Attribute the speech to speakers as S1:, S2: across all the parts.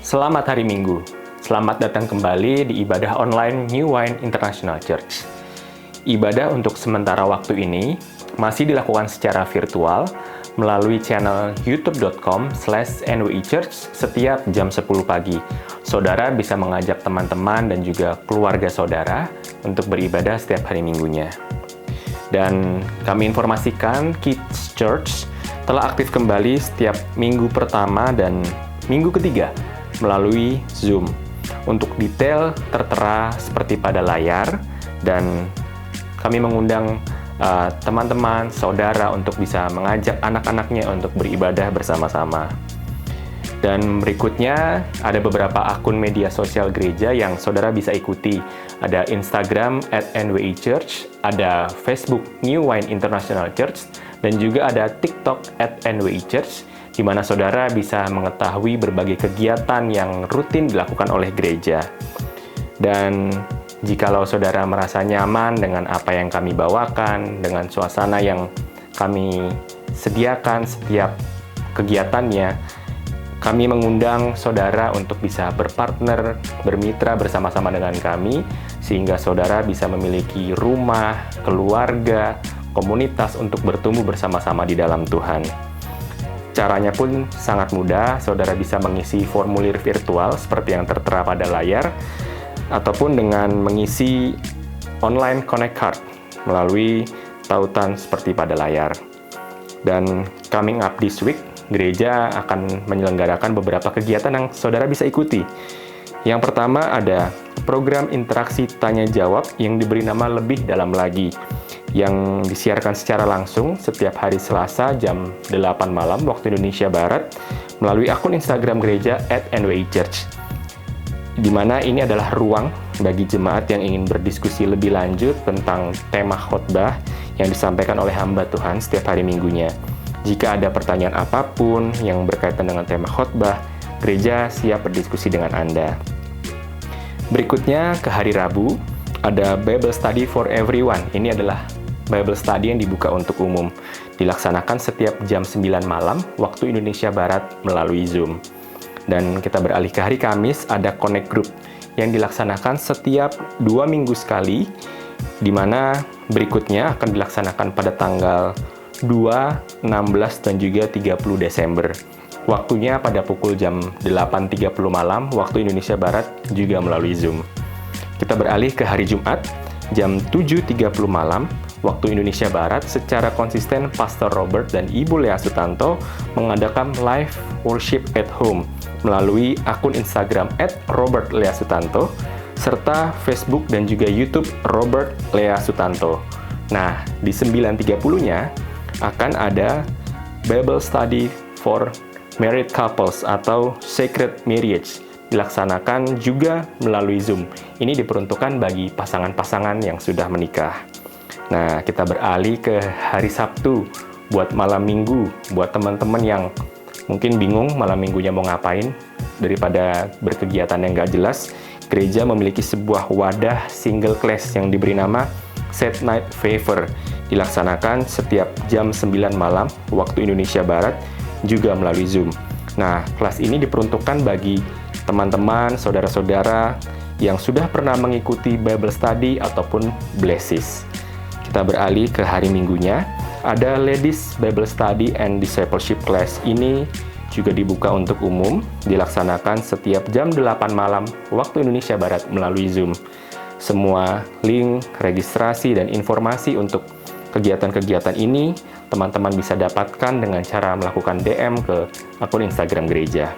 S1: Selamat hari Minggu. Selamat datang kembali di ibadah online New Wine International Church. Ibadah untuk sementara waktu ini masih dilakukan secara virtual melalui channel youtube.com/nwichurch setiap jam 10 pagi. Saudara bisa mengajak teman-teman dan juga keluarga saudara untuk beribadah setiap hari Minggunya. Dan kami informasikan Kids Church telah aktif kembali setiap minggu pertama dan minggu ketiga melalui Zoom. Untuk detail tertera seperti pada layar, dan kami mengundang teman-teman, saudara untuk bisa mengajak anak-anaknya untuk beribadah bersama-sama. Dan berikutnya ada beberapa akun media sosial gereja yang saudara bisa ikuti. Ada Instagram @nwichurch, ada Facebook New Wine International Church, dan juga ada TikTok @nwichurch, di mana saudara bisa mengetahui berbagai kegiatan yang rutin dilakukan oleh gereja. Dan jikalau saudara merasa nyaman dengan apa yang kami bawakan, dengan suasana yang kami sediakan setiap kegiatannya, kami mengundang saudara untuk bisa berpartner, bermitra bersama-sama dengan kami, sehingga saudara bisa memiliki rumah, keluarga, komunitas untuk bertumbuh bersama-sama di dalam Tuhan. Caranya pun sangat mudah, saudara bisa mengisi formulir virtual seperti yang tertera pada layar, ataupun dengan mengisi online connect card melalui tautan seperti pada layar. Dan coming up this week, gereja akan menyelenggarakan beberapa kegiatan yang saudara bisa ikuti. Yang pertama ada program interaksi tanya-jawab yang diberi nama Lebih Dalam Lagi, yang disiarkan secara langsung setiap hari Selasa jam 8 malam waktu Indonesia Barat melalui akun Instagram gereja @nwichurch, di mana ini adalah ruang bagi jemaat yang ingin berdiskusi lebih lanjut tentang tema khotbah yang disampaikan oleh hamba Tuhan setiap hari Minggunya. Jika ada pertanyaan apapun yang berkaitan dengan tema khotbah, gereja siap berdiskusi dengan Anda. Berikutnya ke hari Rabu, ada Bible Study for Everyone. Ini adalah Bible Study yang dibuka untuk umum. Dilaksanakan setiap jam 9 malam waktu Indonesia Barat melalui Zoom. Dan kita beralih ke hari Kamis, ada Connect Group yang dilaksanakan setiap 2 minggu sekali, di mana berikutnya akan dilaksanakan pada tanggal 2, 16, dan juga 30 Desember. Waktunya pada pukul jam 8.30 malam waktu Indonesia Barat, juga melalui Zoom. Kita beralih ke hari Jumat, jam 7.30 malam waktu Indonesia Barat. Secara konsisten, Pastor Robert dan Ibu Lea Sutanto mengadakan live worship at home melalui akun Instagram @robertleasutanto, serta Facebook dan juga YouTube Robert Lea Sutanto. Nah, di 9.30-nya akan ada Bible Study for Married Couples atau Sacred Marriage, dilaksanakan juga melalui Zoom. Ini diperuntukkan bagi pasangan-pasangan yang sudah menikah. Nah, kita beralih ke hari Sabtu buat malam Minggu. Buat teman-teman yang mungkin bingung malam Minggunya mau ngapain, daripada berkegiatan yang gak jelas, gereja memiliki sebuah wadah single class yang diberi nama Set Night Favor. Dilaksanakan setiap jam 9 malam waktu Indonesia Barat, juga melalui Zoom. Nah, kelas ini diperuntukkan bagi teman-teman, saudara-saudara yang sudah pernah mengikuti Bible Study ataupun Blesses. Kita beralih ke hari Minggunya, ada Ladies Bible Study and Discipleship Class. Ini juga dibuka untuk umum, dilaksanakan setiap jam 8 malam waktu Indonesia Barat melalui Zoom. Semua link, registrasi, dan informasi untuk kegiatan-kegiatan ini teman-teman bisa dapatkan dengan cara melakukan DM ke akun Instagram gereja.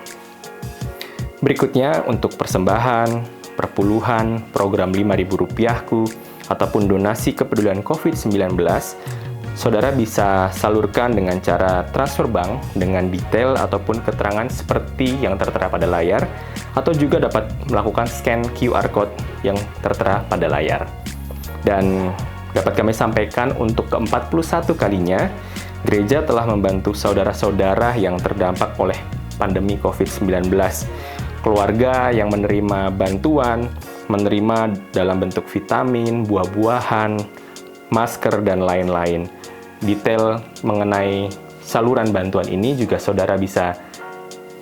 S1: Berikutnya untuk persembahan, perpuluhan, program Rp5.000ku, ataupun donasi kepedulian COVID-19, saudara bisa salurkan dengan cara transfer bank dengan detail ataupun keterangan seperti yang tertera pada layar, atau juga dapat melakukan scan QR Code yang tertera pada layar. Dan dapat kami sampaikan untuk ke-41 kalinya, gereja telah membantu saudara-saudara yang terdampak oleh pandemi COVID-19. Keluarga yang menerima bantuan, menerima dalam bentuk vitamin, buah-buahan, masker, dan lain-lain. Detail mengenai saluran bantuan ini juga saudara bisa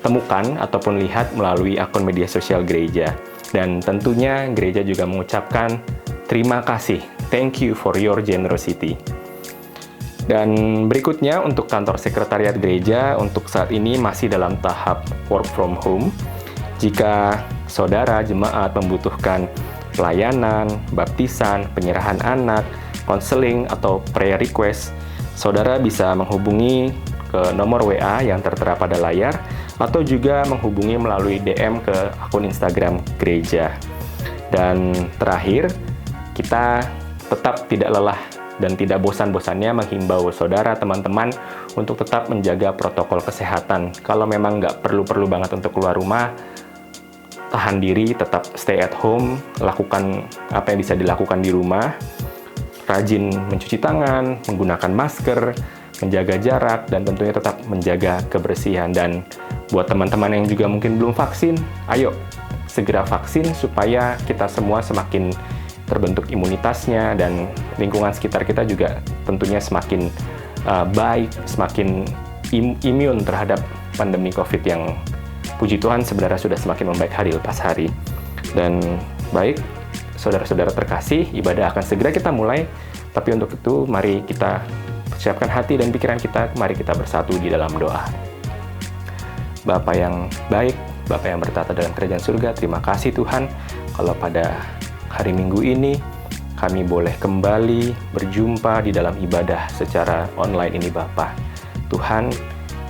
S1: temukan ataupun lihat melalui akun media sosial gereja. Dan tentunya gereja juga mengucapkan terima kasih, thank you for your generosity. Dan berikutnya untuk kantor sekretariat gereja untuk saat ini masih dalam tahap work from home. Jika saudara jemaat membutuhkan pelayanan, baptisan, penyerahan anak, konseling, atau prayer request, saudara bisa menghubungi ke nomor WA yang tertera pada layar atau juga menghubungi melalui DM ke akun Instagram gereja. Dan terakhir, kita tetap tidak lelah dan tidak bosan-bosannya menghimbau saudara, teman-teman untuk tetap menjaga protokol kesehatan. Kalau memang nggak perlu-perlu banget untuk keluar rumah, tahan diri, tetap stay at home, lakukan apa yang bisa dilakukan di rumah, rajin mencuci tangan, menggunakan masker, menjaga jarak, dan tentunya tetap menjaga kebersihan. Dan buat teman-teman yang juga mungkin belum vaksin, ayo segera vaksin supaya kita semua semakin terbentuk imunitasnya dan lingkungan sekitar kita juga tentunya semakin baik, semakin imun terhadap pandemi COVID yang puji Tuhan sebenarnya sudah semakin membaik hari lepas hari. Dan baik, saudara-saudara terkasih, ibadah akan segera kita mulai, tapi untuk itu mari kita persiapkan hati dan pikiran kita, mari kita bersatu di dalam doa. Bapa yang baik, Bapa yang bertata dalam kerajaan surga, terima kasih Tuhan kalau pada hari Minggu ini kami boleh kembali berjumpa di dalam ibadah secara online ini Bapa. Tuhan,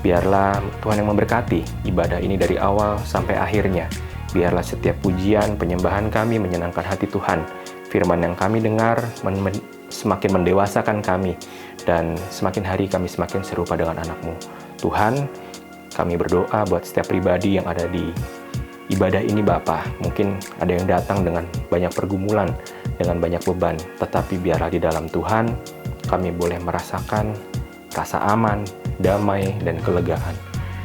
S1: biarlah Tuhan yang memberkati ibadah ini dari awal sampai akhirnya. Biarlah setiap pujian, penyembahan kami menyenangkan hati Tuhan. Firman yang kami dengar semakin mendewasakan kami, dan semakin hari kami semakin serupa dengan anak-Mu. Tuhan, kami berdoa buat setiap pribadi yang ada di ibadah ini Bapa. Mungkin ada yang datang dengan banyak pergumulan, dengan banyak beban, tetapi biarlah di dalam Tuhan kami boleh merasakan rasa aman, damai, dan kelegaan.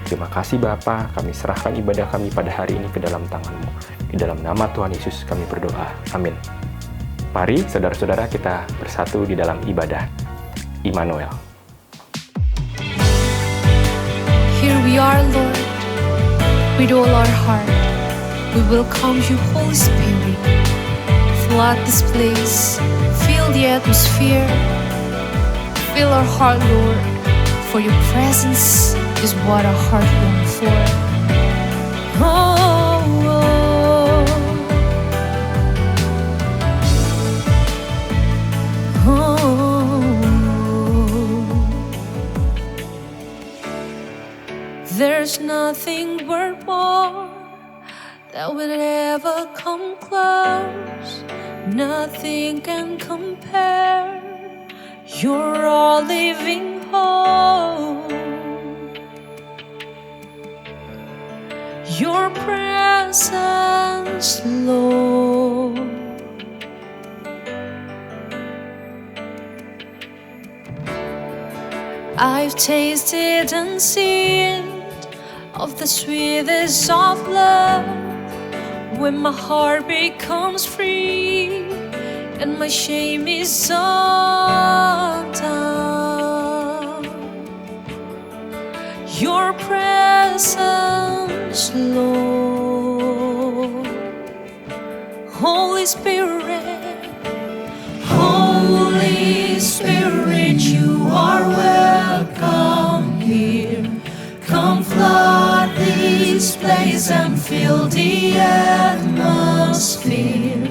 S1: Terima kasih Bapa, kami serahkan ibadah kami pada hari ini ke dalam tangan-Mu. Di dalam nama Tuhan Yesus kami berdoa. Amin. Mari saudara-saudara kita bersatu di dalam ibadah Immanuel.
S2: Here we are, Lord, with all our heart. We welcome you, Holy Spirit. Flood this place, fill the atmosphere, fill our heart, Lord, for your presence is what our heart longs for. Oh, oh, oh. There's nothing worth more that will ever come close. Nothing can compare. You're our living hope. Your presence, Lord. I've tasted and seen of the sweetest of love, when my heart becomes free and my shame is undone. Your presence, Lord. Holy Spirit, Holy Spirit, you are welcome here. Come flood this place and fill the atmosphere.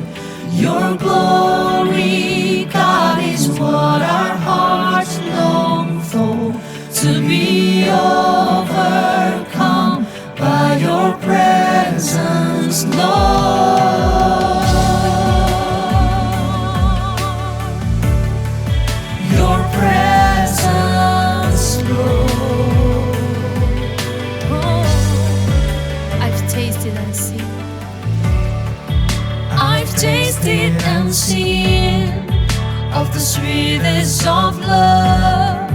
S2: Your glory, God, is what our hearts long for. To be overcome by your presence, Lord. Your presence, Lord. Oh, I've tasted and seen. I've tasted and seen of the sweetest of love,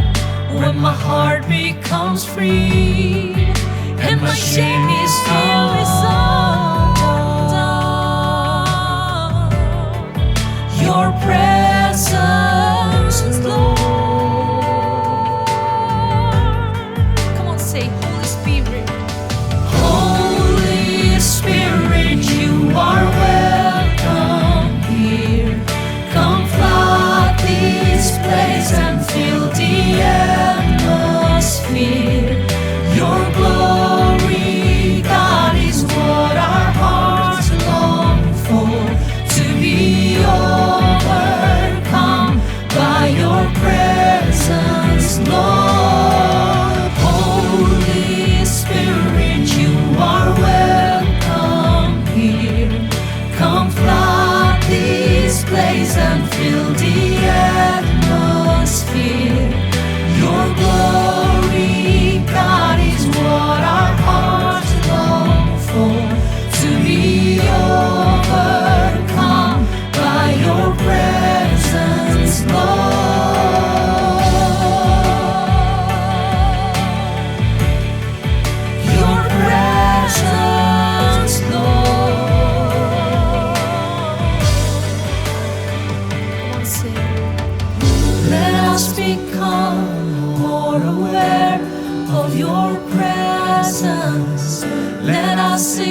S2: when my heart becomes free and my shame is undone. Your presence, Lord. Come on, say, Holy Spirit.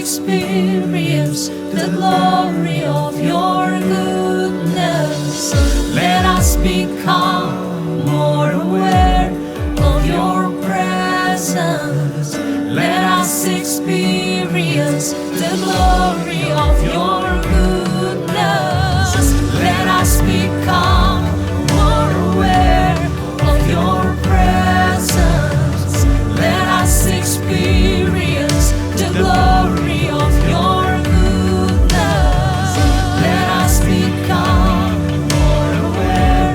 S2: experience the glory of your goodness. Let us become more aware of your presence. Let us experience the glory of your goodness. Let us become more aware of your presence. Let us experience the glory of your goodness. Let us become more aware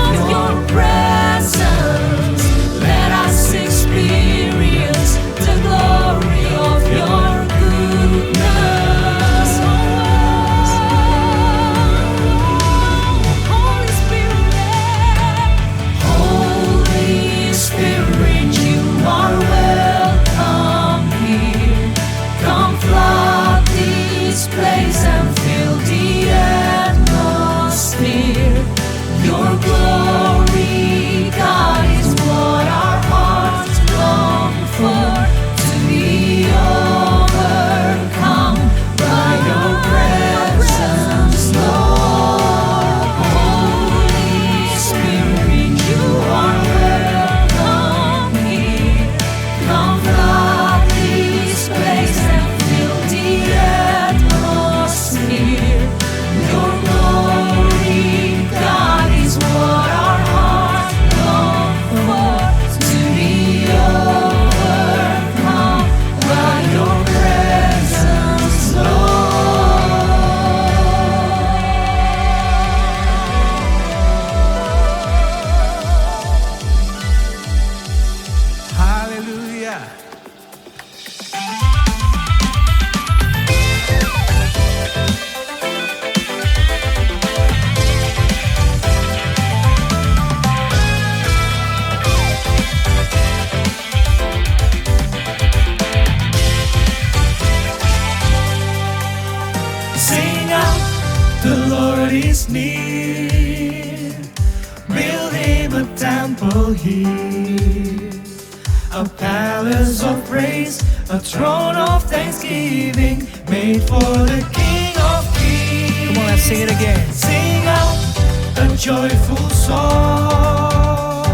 S2: of your presence. Let us experience the glory of your goodness. Holy Spirit, Holy Spirit, you are welcome here. Come flood this place and fill the atmosphere. Your glory, God, is what our hearts long for. To be overcome by your presence, Lord. Holy Spirit, you are welcome here. Come flood this place and fill the atmosphere. Your glory, God, is what our hearts long for. To be overcome by your presence, Lord.
S3: Hallelujah. Sing out, the Lord is near. Build him a temple here, a palace of praise, a throne of thanksgiving, made for the King of Kings. Come on, let's sing it again. Sing out a joyful song.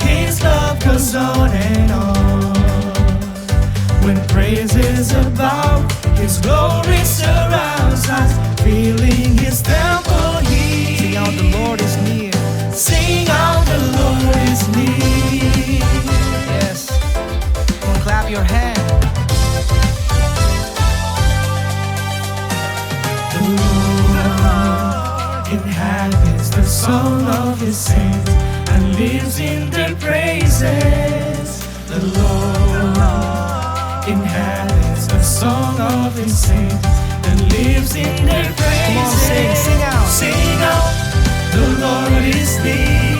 S3: His love goes on and on. When praise is about, His glory surrounds us, filling His temple here. Sing out, the Lord is near. Sing out, the Lord is near. Yes. Come on, clap your hands. The Lord inhabits the song of His saints and lives in their praises. The Lord inhabits the song of His saints and lives in their praises. Come on, sing out. Sing out, the Lord is near.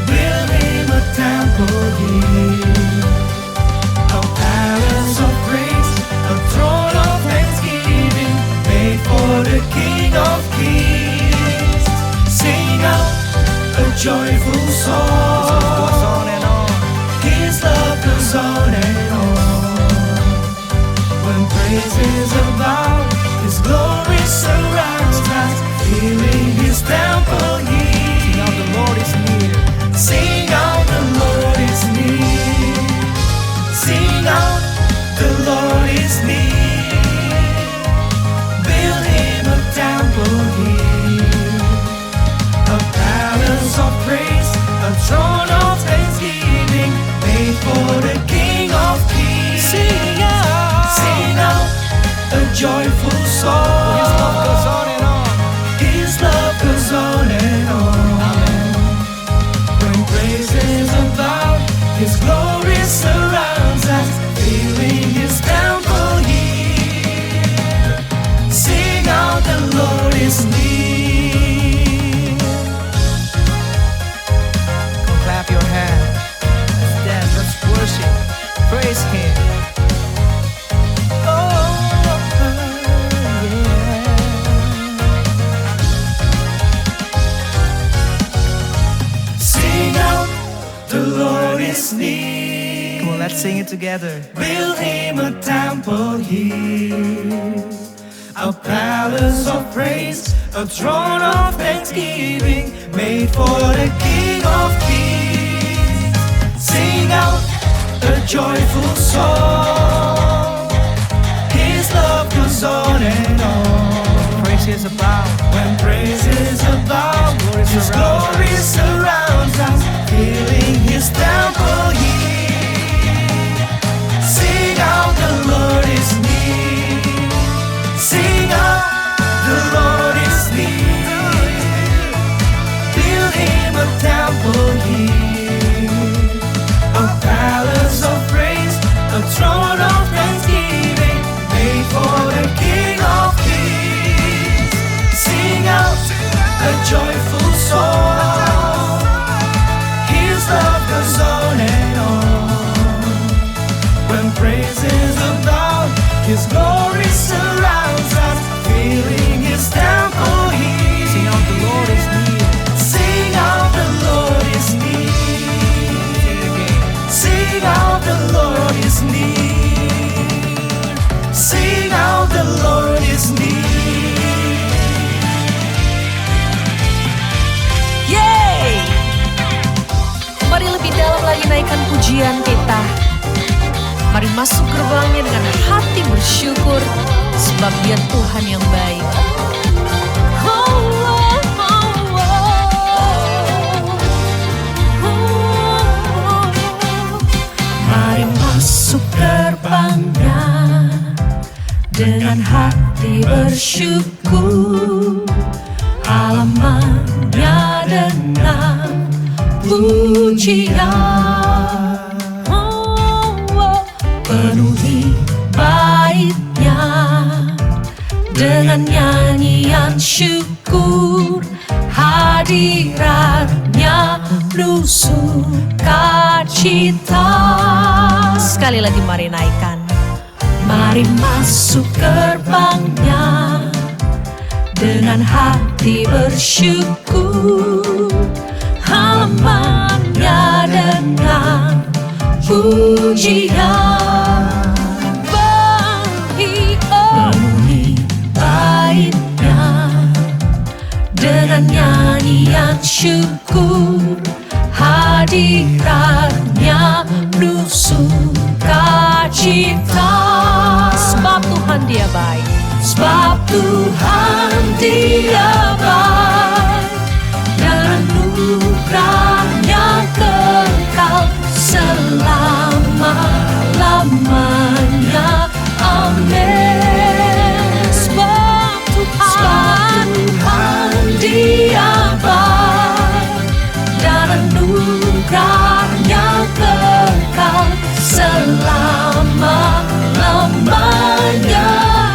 S3: Build him a temple here, a palace of praise, a throne of thanksgiving, made for the King of Kings. Sing out a joyful song. His love goes on and on. His love goes on and on. When praise is about, His glory surrounds us, filling His temple here. Sing out, the Lord is near. Sing out, the Lord is near. Sing out, the Lord is near. Build him a temple here, a palace of praise, a throne of thanksgiving, made for the King of Kings. Sing out a joyful song. His love goes on and on. His love goes on and on. Amen. When praise is about, His glory surrounds us, filling His temple here. Sing out, the Lord is near. Come clap your hands. Let's dance, let's worship, praise Him. Sing out, the Lord is near. Come on, let's sing it together. Build him a temple here, a palace of praise, a throne of thanksgiving, made for the King of Kings. Sing out a joyful song, his love goes on and on. Praise abound. When praises abound, his glory surrounds us, filling his temple here. Sing out, the Lord is near. Sing out, the Lord is near. Build him a temple here, a palace of praise, a throne of thanksgiving, made for the King of Kings. Sing out a joyful song, his love goes on and on. When praises abound, his glory surrounds us, filling his temple here. Sing out, the Lord is near. Sing out, the Lord is near. Sing out, the Lord is near. Sing out, the Lord is near.
S2: Yeay! Mari lebih dalam lagi naikkan pujian kita. Mari masuk gerbangnya dengan hati bersyukur, sebab Dia Tuhan yang baik. Mari masuk gerbangnya dengan hati bersyukur, halamannya dengan pujian. Penuhi baitnya dengan nyanyian syukur, hadiratnya penuh sukacita. Sekali lagi mari naikkan. Mari masuk gerbangnya dengan hati bersyukur, halamannya dengan pujian. Penuhi baitnya dengan nyanyian syukur, hadiratnya penuh sukacita. Sebab Tuhan Dia baik, sebab Tuhan Dia baik, dan anugerahnya kekal selama-lamanya. Amin. Sebab Tuhan Dia baik, dan anugerahnya kekal selama-lamanya.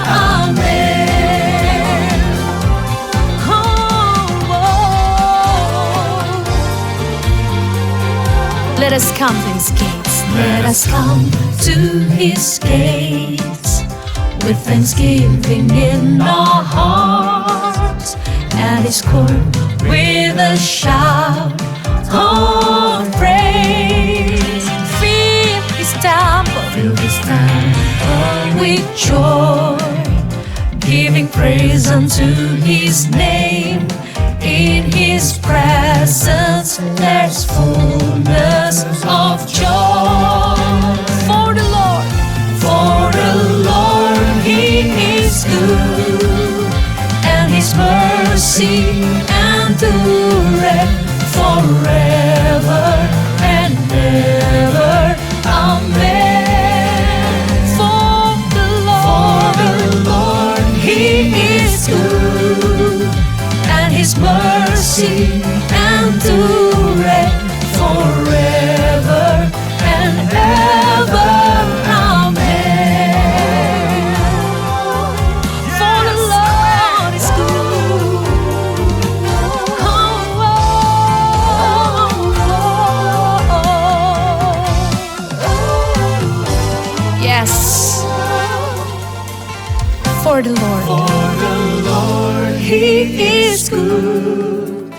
S2: Amin. Let us come to His gates. Let us come to His gates with thanksgiving in our hearts, at His court with a shout of praise. Fill His temple with joy, giving praise unto His name. In His presence there's fullness of joy. For the Lord, He is good, and His mercy endureth forever and ever. Amen. For the Lord, He is good, and His mercy endureth forever and ever. Amen. For the Lord is good. Yes. For the Lord, He is good,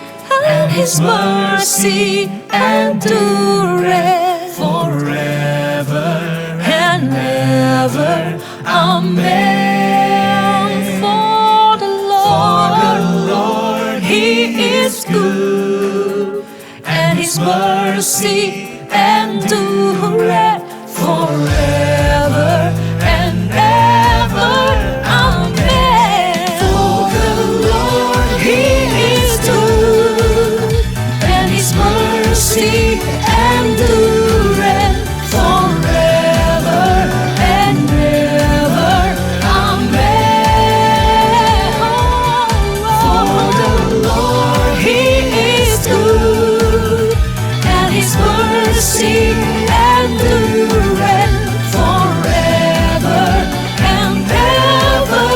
S2: and His mercy endureth forever Amen. For the Lord, He is good, and His mercy endureth forever and ever. Amen. For the Lord, He is good, and His mercy endureth forever and ever. Amen. For the Lord, He is good, and His mercy endureth forever and ever.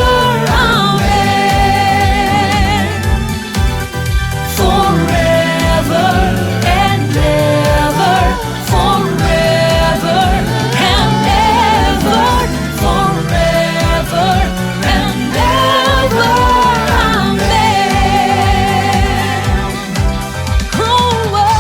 S2: Amen. Forever and ever. Forever and ever. Forever and ever. Amen. Oh, oh.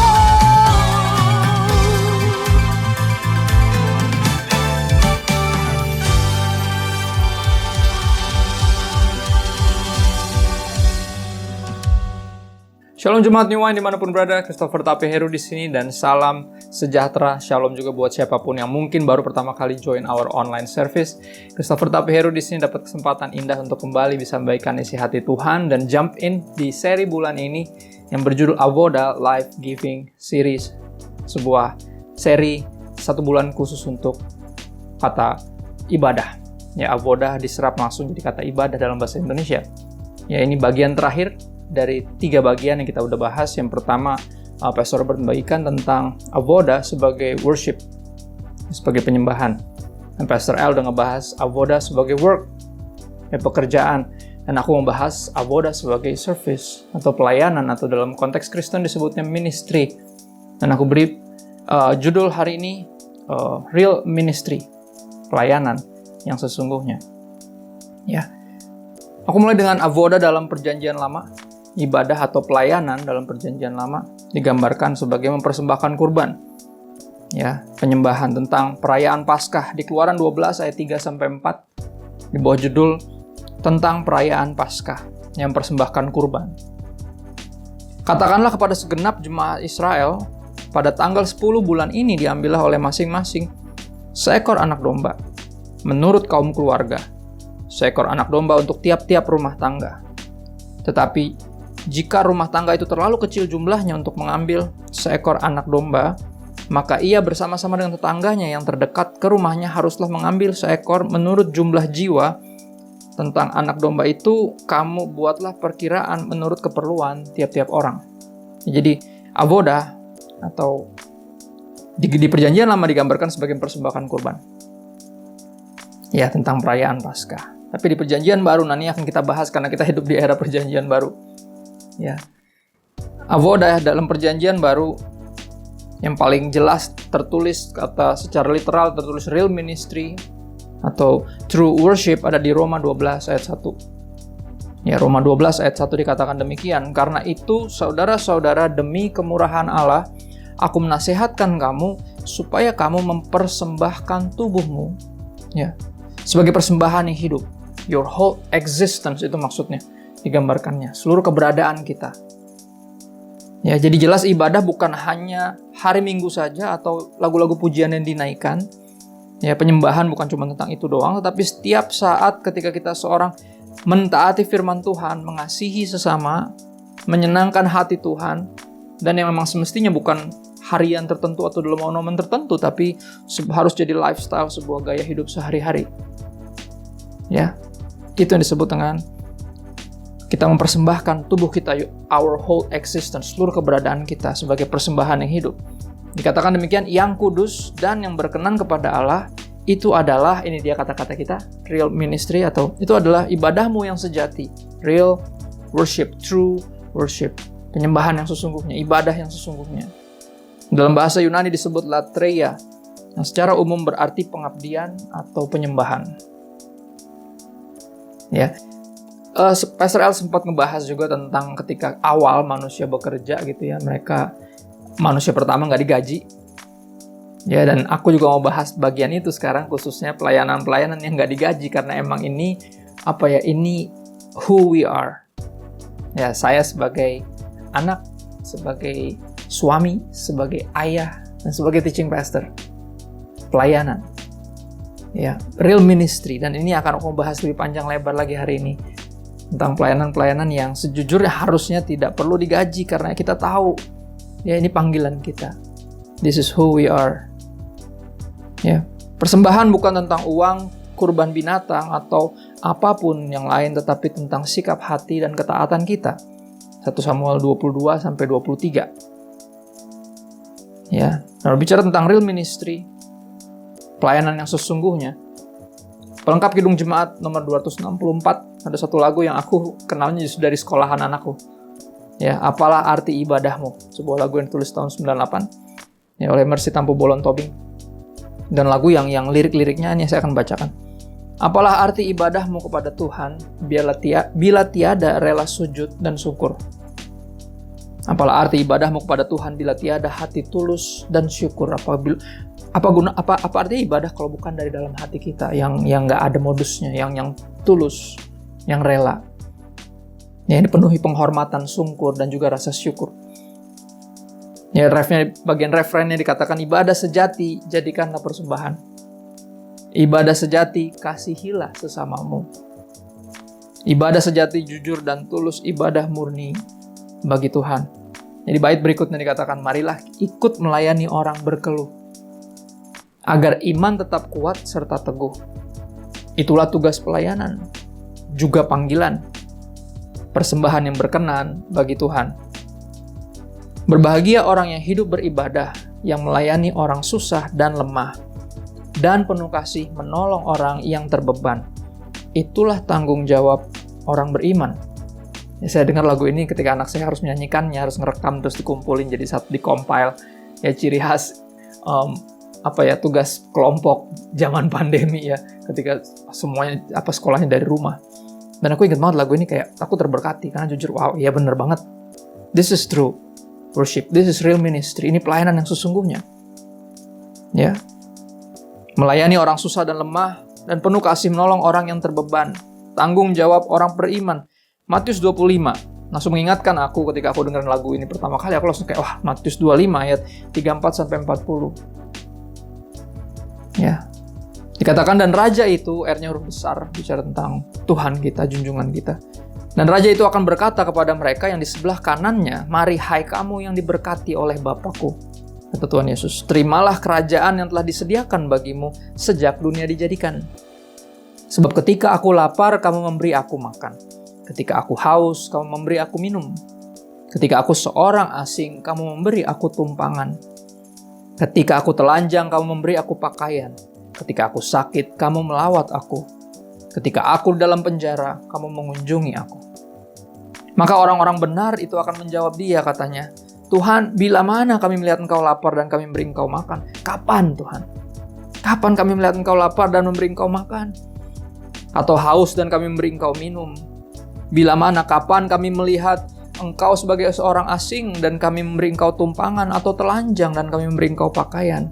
S4: Shalom Jemaat New Wine dimanapun berada, Christopher Tape Heru di sini dan salam sejahtera. Shalom juga buat siapapun yang mungkin baru pertama kali join our online service. Christopher Tape Heru di sini dapat kesempatan indah untuk kembali bisa membagikan isi hati Tuhan dan jump in di seri bulan ini yang berjudul Avoda Life Giving Series, sebuah seri 1 bulan khusus untuk kata ibadah. Ya, avoda diserap langsung jadi kata ibadah dalam bahasa Indonesia. Ya, ini bagian terakhir dari 3 bagian yang kita udah bahas. Yang pertama, Pastor Robert membagikan tentang avoda sebagai worship, sebagai penyembahan. Dan Pastor L udah ngebahas avoda sebagai work, pekerjaan. Dan aku membahas avoda sebagai service atau pelayanan, atau dalam konteks Kristen disebutnya ministry. Dan aku beri judul hari ini real ministry, pelayanan yang sesungguhnya. Ya, aku mulai dengan avoda dalam Perjanjian Lama. Ibadah atau pelayanan dalam Perjanjian Lama digambarkan sebagai mempersembahkan kurban. Ya, penyembahan tentang perayaan Paskah di Keluaran 12 ayat 3 sampai 4 di bawah judul tentang perayaan Paskah yang mempersembahkan kurban. Katakanlah kepada segenap jemaat Israel, pada tanggal 10 bulan ini diambillah oleh masing-masing seekor anak domba menurut kaum keluarga, seekor anak domba untuk tiap-tiap rumah tangga. Tetapi jika rumah tangga itu terlalu kecil jumlahnya untuk mengambil seekor anak domba, maka ia bersama-sama dengan tetangganya yang terdekat ke rumahnya haruslah mengambil seekor menurut jumlah jiwa. Tentang anak domba itu, kamu buatlah perkiraan menurut keperluan tiap-tiap orang. Jadi, avoda atau di Perjanjian Lama digambarkan sebagai persembahan kurban. Ya, tentang perayaan Paskah. Tapi di Perjanjian Baru, nanti akan kita bahas karena kita hidup di era Perjanjian Baru. Ya, avoda dalam Perjanjian Baru yang paling jelas tertulis kata secara literal, tertulis real ministry atau true worship ada di Roma 12 ayat 1. Ya, Roma 12 ayat 1 dikatakan demikian, karena itu saudara-saudara, demi kemurahan Allah aku menasihatkan kamu supaya kamu mempersembahkan tubuhmu, ya, sebagai persembahan yang hidup. Your whole existence, itu maksudnya digambarkannya, seluruh keberadaan kita. Ya, jadi jelas ibadah bukan hanya hari Minggu saja atau lagu-lagu pujian yang dinaikkan. Ya, penyembahan bukan cuma tentang itu doang, tetapi setiap saat ketika kita seorang mentaati firman Tuhan, mengasihi sesama, menyenangkan hati Tuhan, dan yang memang semestinya bukan harian tertentu atau dalam momen tertentu, tapi harus jadi lifestyle, sebuah gaya hidup sehari-hari. Ya, itu yang disebut dengan kita mempersembahkan tubuh kita, our whole existence, seluruh keberadaan kita sebagai persembahan yang hidup. Dikatakan demikian, yang kudus dan yang berkenan kepada Allah, itu adalah, ini dia kata-kata kita, real ministry, atau itu adalah ibadahmu yang sejati, real worship, true worship, penyembahan yang sesungguhnya, ibadah yang sesungguhnya. Dalam bahasa Yunani disebut latreia, yang secara umum berarti pengabdian atau penyembahan. Ya, Pastor El sempat ngebahas juga tentang ketika awal manusia bekerja gitu ya, manusia pertama nggak digaji. Ya, dan aku juga mau bahas bagian itu sekarang, khususnya pelayanan-pelayanan yang nggak digaji, karena emang ini ini who we are. Ya, saya sebagai anak, sebagai suami, sebagai ayah, dan sebagai teaching pastor, pelayanan, ya, real ministry. Dan ini akan aku bahas lebih panjang lebar lagi hari ini tentang pelayanan-pelayanan yang sejujurnya harusnya tidak perlu digaji, karena kita tahu, ya, ini panggilan kita. This is who we are. Ya, persembahan bukan tentang uang, kurban binatang, atau apapun yang lain, tetapi tentang sikap hati dan ketaatan kita. 1 Samuel 22 sampai 23. Ya, nah, bicara tentang real ministry, pelayanan yang sesungguhnya. Pelengkap Kidung Jemaat nomor 264, ada satu lagu yang aku kenalnya justru dari sekolahan anakku. Ya, apalah arti ibadahmu, sebuah lagu yang ditulis tahun 98 ya, oleh Mercy Tampu Bolon Tobing. Dan lagu yang lirik-liriknya ini saya akan bacakan. Apalah arti ibadahmu kepada Tuhan, bila tiada rela sujud dan syukur. Apalah arti ibadahmu kepada Tuhan bila tiada hati tulus dan syukur. Apa arti ibadah kalau bukan dari dalam hati kita yang nggak ada modusnya, yang tulus, yang rela. Ya, ini penuhi penghormatan, sungkur, dan juga rasa syukur. Ya, bagian referennya dikatakan, ibadah sejati jadikanlah persembahan. Ibadah sejati kasihilah sesamamu. Ibadah sejati jujur dan tulus, ibadah murni bagi Tuhan. Jadi bait berikutnya dikatakan, marilah ikut melayani orang berkeluh, agar iman tetap kuat serta teguh. Itulah tugas pelayanan, juga panggilan, persembahan yang berkenan bagi Tuhan. Berbahagia orang yang hidup beribadah, yang melayani orang susah dan lemah, dan penuh kasih menolong orang yang terbeban. Itulah tanggung jawab orang beriman. Ya, saya dengar lagu ini ketika anak saya harus menyanyikannya, harus ngerekam terus dikumpulin jadi satu, dikompile. Ya, ciri khas tugas kelompok zaman pandemi ya, ketika semuanya sekolahnya dari rumah. Dan aku ingat banget lagu ini, kayak aku terberkati karena jujur, wow, ya bener banget. This is true worship, this is real ministry. Ini pelayanan yang sesungguhnya. Ya. Melayani orang susah dan lemah, dan penuh kasih menolong orang yang terbeban. Tanggung jawab orang beriman. Matius 25 langsung mengingatkan aku ketika aku dengerin lagu ini pertama kali. Aku langsung kayak, wah, Matius 25 ayat 34 sampai 40. Ya. Dikatakan, dan raja itu, R-nya huruf besar, bicara tentang Tuhan kita, junjungan kita. Dan raja itu akan berkata kepada mereka yang di sebelah kanannya, mari hai kamu yang diberkati oleh Bapakku. Kata Tuhan Yesus, terimalah kerajaan yang telah disediakan bagimu sejak dunia dijadikan. Sebab ketika aku lapar, kamu memberi aku makan. Ketika aku haus, kamu memberi aku minum. Ketika aku seorang asing, kamu memberi aku tumpangan. Ketika aku telanjang, kamu memberi aku pakaian. Ketika aku sakit, kamu melawat aku. Ketika aku dalam penjara, kamu mengunjungi aku. Maka orang-orang benar itu akan menjawab dia, katanya, Tuhan, bila mana kami melihat engkau lapar dan kami memberi engkau makan? Kapan, Tuhan? Kapan kami melihat engkau lapar dan memberi engkau makan? Atau haus dan kami memberi engkau minum? Bila mana, kapan kami melihat engkau sebagai seorang asing dan kami memberi engkau tumpangan, atau telanjang dan kami memberi engkau pakaian?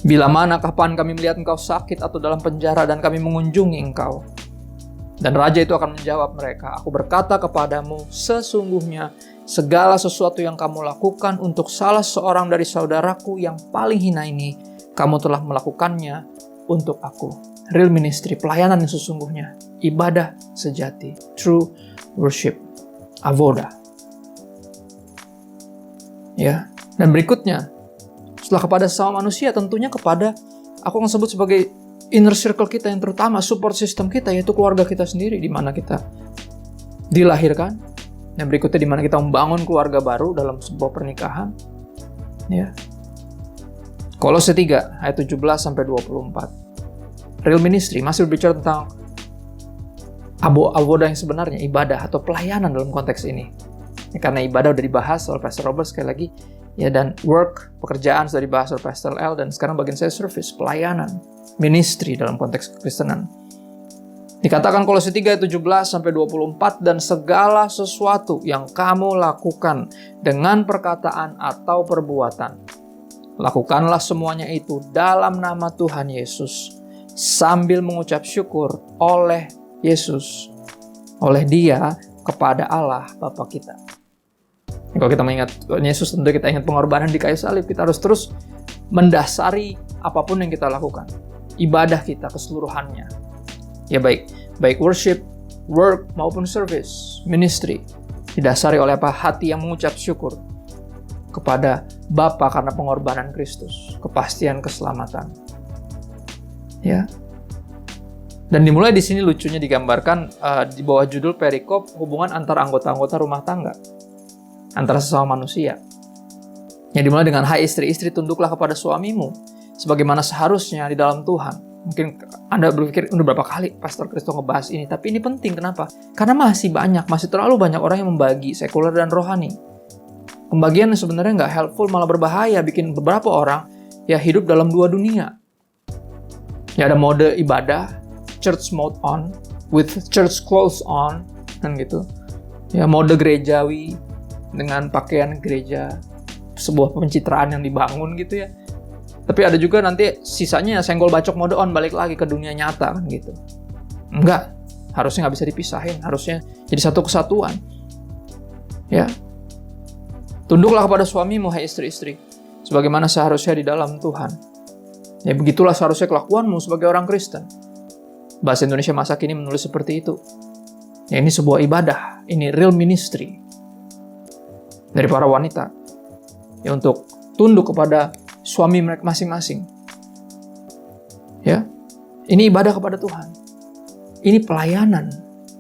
S4: Bila mana, kapan kami melihat engkau sakit atau dalam penjara dan kami mengunjungi engkau? Dan raja itu akan menjawab mereka, aku berkata kepadamu, sesungguhnya segala sesuatu yang kamu lakukan untuk salah seorang dari saudaraku yang paling hina ini, kamu telah melakukannya untuk aku. Real ministry, pelayanan yang sesungguhnya, ibadah sejati, true worship, avoda. Ya, dan berikutnya, setelah kepada sesama manusia, tentunya kepada, aku akan sebut sebagai inner circle kita yang terutama, support system kita, yaitu keluarga kita sendiri, di mana kita dilahirkan, dan berikutnya di mana kita membangun keluarga baru dalam sebuah pernikahan. Ya. Kolose 3 ayat 17 sampai 24. Real ministry masih berbicara tentang avoda yang sebenarnya, ibadah atau pelayanan dalam konteks ini. Ya, karena ibadah udah dibahas oleh Pastor Robert sekali lagi, ya, dan work, pekerjaan sudah dibahas oleh Pastor L, dan sekarang bagian saya service, pelayanan, ministry dalam konteks kekristenan. Dikatakan Kolose 3 ayat 17 sampai 24, dan segala sesuatu yang kamu lakukan dengan perkataan atau perbuatan, Lakukanlah semuanya itu dalam nama Tuhan Yesus, sambil mengucap syukur oleh Yesus, oleh Dia kepada Allah Bapa kita. Kalau kita mengingat Yesus, tentu kita ingat pengorbanan di kayu salib. Kita harus terus mendasari apapun yang kita lakukan, ibadah kita keseluruhannya. Ya baik worship, work maupun service, ministry, didasari oleh apa? Hati yang mengucap syukur kepada Bapa karena pengorbanan Kristus, kepastian keselamatan. Ya. Dan dimulai di sini lucunya digambarkan di bawah judul perikop hubungan antara anggota-anggota rumah tangga, antara sesama manusia. Yang dimulai dengan, hai istri-istri, tunduklah kepada suamimu sebagaimana seharusnya di dalam Tuhan. Mungkin Anda berpikir, udah berapa kali Pastor Kristo ngebahas ini, tapi ini penting. Kenapa? Karena masih terlalu banyak orang yang membagi sekuler dan rohani. Pembagian yang sebenarnya nggak helpful, malah berbahaya, bikin beberapa orang ya hidup dalam dua dunia. Ya ada mode ibadah, church mode on, with church clothes on, kan gitu. Ya mode gerejawi dengan pakaian gereja, sebuah pencitraan yang dibangun gitu ya. Tapi ada juga nanti sisanya senggol bacok mode on, balik lagi ke dunia nyata kan gitu. Enggak, harusnya nggak bisa dipisahin, harusnya jadi satu kesatuan. Ya. Tunduklah kepada suamimu, hai istri-istri, sebagaimana seharusnya di dalam Tuhan. Ya begitulah seharusnya kelakuanmu sebagai orang Kristen. Bahasa Indonesia masa kini menulis seperti itu. Ya ini sebuah ibadah, ini real ministry dari para wanita. Ya untuk tunduk kepada suami mereka masing-masing. Ya. Ini ibadah kepada Tuhan. Ini pelayanan,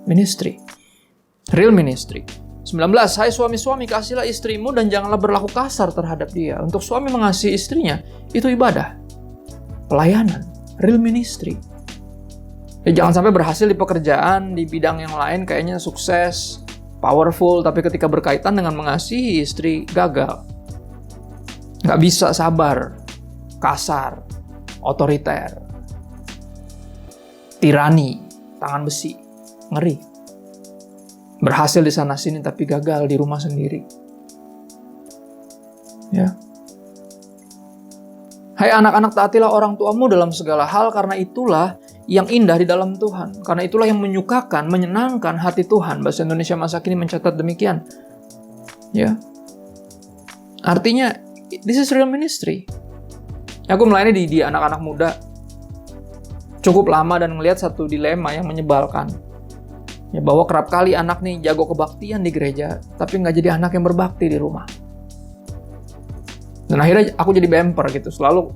S4: ministry. Real ministry. 19. Hai suami-suami, kasihilah istrimu dan janganlah berlaku kasar terhadap dia. Untuk suami mengasihi istrinya, itu ibadah. Pelayanan, real ministry. Ya, jangan sampai berhasil di pekerjaan, di bidang yang lain kayaknya sukses, powerful, tapi ketika berkaitan dengan mengasihi istri, gagal. Nggak bisa sabar, kasar, otoriter, tirani, tangan besi, ngeri. Berhasil di sana-sini tapi gagal di rumah sendiri. Ya. Hai anak-anak, taatilah orang tuamu dalam segala hal, karena itulah yang indah di dalam Tuhan. Karena itulah yang menyukakan, menyenangkan hati Tuhan. Bahasa Indonesia masa kini mencatat demikian. Ya. Artinya, this is real ministry. Aku melayani di anak-anak muda cukup lama dan melihat satu dilema yang menyebalkan. Ya, bahwa kerap kali anak nih jago kebaktian di gereja, tapi nggak jadi anak yang berbakti di rumah. Dan akhirnya aku jadi bemper gitu, selalu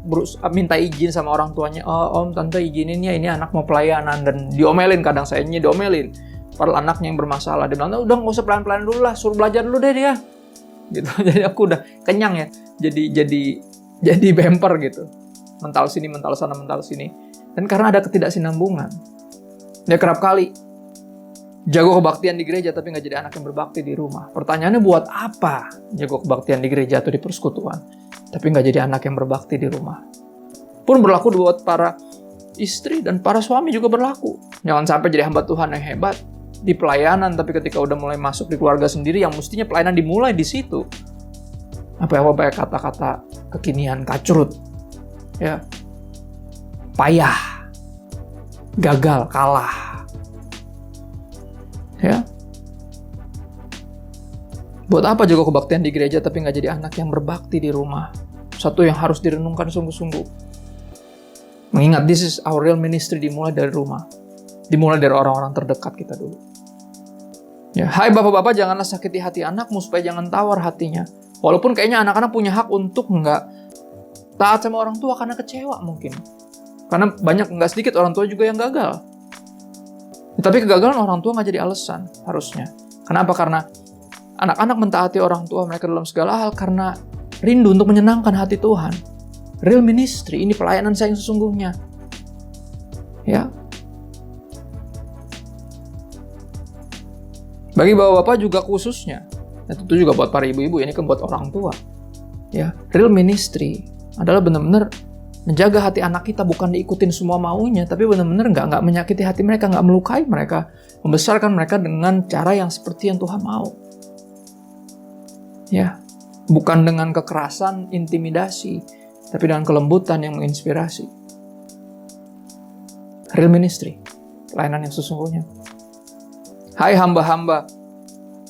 S4: minta izin sama orang tuanya, oh om, tante izinin ya, ini anak mau pelayanan, dan diomelin, kadang saya diomelin. Padahal anaknya yang bermasalah, dia bilang, udah nggak usah pelan-pelan dulu lah, suruh belajar dulu deh dia. Gitu. Jadi aku udah kenyang ya, jadi bemper gitu, mental sini, mental sana, mental sini. Dan karena ada ketidaksinambungan, dia kerap kali jago kebaktian di gereja tapi nggak jadi anak yang berbakti di rumah. Pertanyaannya, buat apa jago kebaktian di gereja atau di persekutuan tapi nggak jadi anak yang berbakti di rumah? Pun berlaku buat para istri dan para suami juga berlaku. Jangan sampai jadi hamba Tuhan yang hebat di pelayanan, tapi ketika udah mulai masuk di keluarga sendiri yang mestinya pelayanan dimulai di situ, apa kata-kata kekinian, kacrut, ya, payah, gagal, kalah. Ya, buat apa jago kebaktian di gereja tapi nggak jadi anak yang berbakti di rumah? Satu yang harus direnungkan sungguh-sungguh. Mengingat this is our real ministry, dimulai dari rumah, dimulai dari orang-orang terdekat kita dulu. Ya, hai bapak-bapak, janganlah sakiti hati anakmu supaya jangan tawar hatinya. Walaupun kayaknya anak-anak punya hak untuk nggak taat sama orang tua karena kecewa mungkin. Karena nggak sedikit orang tua juga yang gagal. Tapi kegagalan orang tua nggak jadi alasan harusnya. Kenapa? Karena anak-anak mentaati orang tua mereka dalam segala hal karena rindu untuk menyenangkan hati Tuhan. Real ministry, ini pelayanan saya yang sesungguhnya. Ya. Bagi bapak-bapak juga khususnya. Dan tentu juga buat para ibu-ibu, ini kan buat orang tua. Ya, real ministry adalah benar-benar menjaga hati anak kita, bukan diikutin semua maunya, tapi benar-benar nggak menyakiti hati mereka, nggak melukai mereka, membesarkan mereka dengan cara yang seperti yang Tuhan mau. Ya, bukan dengan kekerasan, intimidasi, tapi dengan kelembutan yang menginspirasi. Real ministry, pelayanan yang sesungguhnya. Hai hamba-hamba,